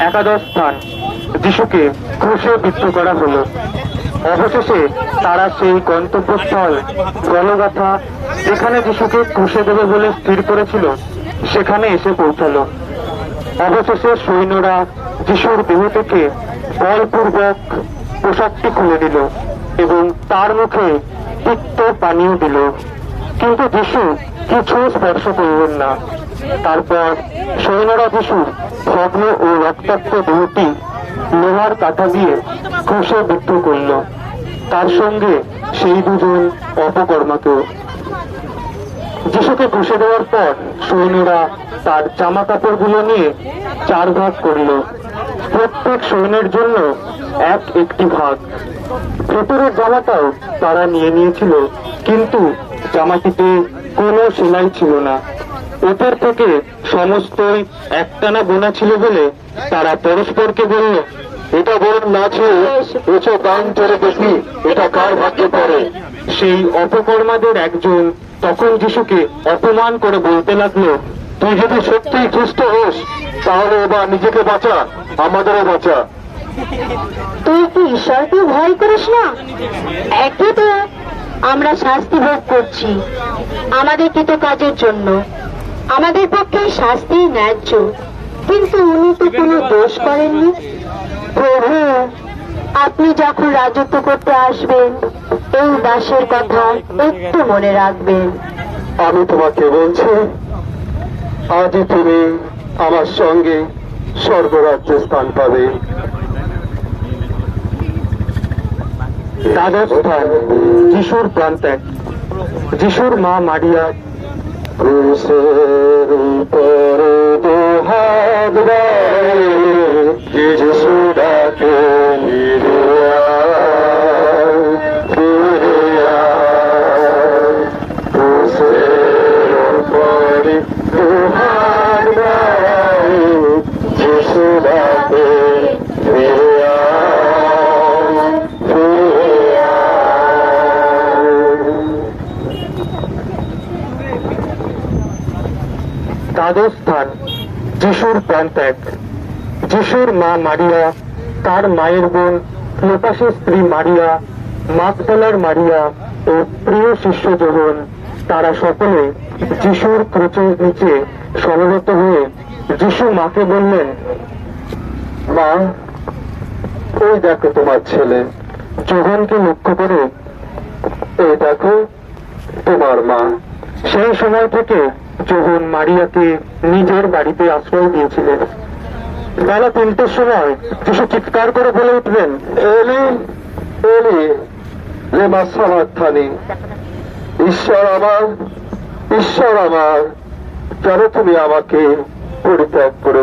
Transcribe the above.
একাদশ স্থান, যিশুকে ক্রুশে বিদ্ধ করা হলো। অবশেষে তারা সেই গন্তব্যস্থল গলগাথা, যেখানে যিশুকে ক্রুশে দেবে বলে স্থির করেছিল, সেখানে এসে পৌঁছালো। অবশেষে সৈন্যরা যিশুর দেহ থেকে বলপূর্বক পোশাকটি খুলে দিল এবং তার মুখে তিক্ত পানীয় দিল, কিন্তু যিশু কিছু স্পর্শ করলেন না। তারপর সৈন্যরা যিশুর ভগ্ন ও রক্তাক্ত দেহটি লোহার কাঁটা দিয়ে ক্রুশে বিদ্ধ করল, তার সঙ্গে সেই দুজন অপকর্মাকেও। যিশুকে ক্রুশে দেওয়ার পর সৈন্যরা তার জামা কাপড়গুলো নিয়ে 4 ভাগ করল, প্রত্যেক সৈন্যের জন্য একটি ভাগ। ভেতরের জামাটাও তারা নিয়ে নিয়েছিল, কিন্তু জামাটিতে কোনো সেলাই ছিল না। উপর থেকে সমস্তই একটানা বোনা ছিল বলে তারা পরস্পরকে বলল, এটা বরং না ছিল, এসো গান চড়ে দেখি এটা কার ভাগ্যে পড়ে। সেই অপকর্মাদের একজন তখন যিশুকে অপমান করে বলতে লাগলো, তুই যদি সত্যিই খ্রিস্ট হোস, তাহলে এবার নিজেকে বাঁচা, আমাদেরও বাঁচা। তুই কি ঈশ্বরকে ভয় করিস না? একই তো আমরা শাস্তি ভোগ করছি আমাদের কৃত কাজের জন্য। আমাদের পক্ষে শাস্তি ন্যায্য, কিন্তু উনি তো কোনো দোষ করেননি। প্রভু, আপনি যখন রাজত্ব করতে আসবেন, এই দাসের কথা একটু মনে রাখবেন। আমি তোমাকে বলছি, আজই তুমি আমার সঙ্গে স্বর্গরাজ্যে স্থান পাবে। দ্বাদশ স্থান, যিশুর প্রাণত্যাগ। যিশুর মা মারিয়া ক্রুশের উপরে দুহাত বাড়িয়ে যিশু ডাকে, ফিরে আয়, ফিরে আয়। ক্রুশের উপরে দুহাত বাড়িয়ে যিশু ডাকে, ফিরে আয়, ফিরে আয়। দ্বাদশ স্থান, যিশুর প্রাণত্যাগ। যিশুর মা মারিয়া, তার মায়ের বোন ক্লোপাসের স্ত্রী মারিয়া, মাগদলার মারিয়া ও প্রিয় শিষ্য যোহন, তারা সকলে যিশুর ক্রুশের নিচে সমবেত হয়ে যিশু মাকে বললেন, মা, ওই দেখো তোমার ছেলে। যোহনকে লক্ষ্য করে, এই দেখো তোমার মা। সেই সময় থেকে যোহন মারিয়াকে নিজের বাড়িতে আশ্রয় দিয়েছিলেন। বেলা 3টের সময় যিশু চিৎকার করে বলে উঠলেন, এলি এলি লেমা সাবাক্থানি, ঈশ্বর আমার, ঈশ্বর আমার, কেন তুমি আমাকে পরিত্যাগ করে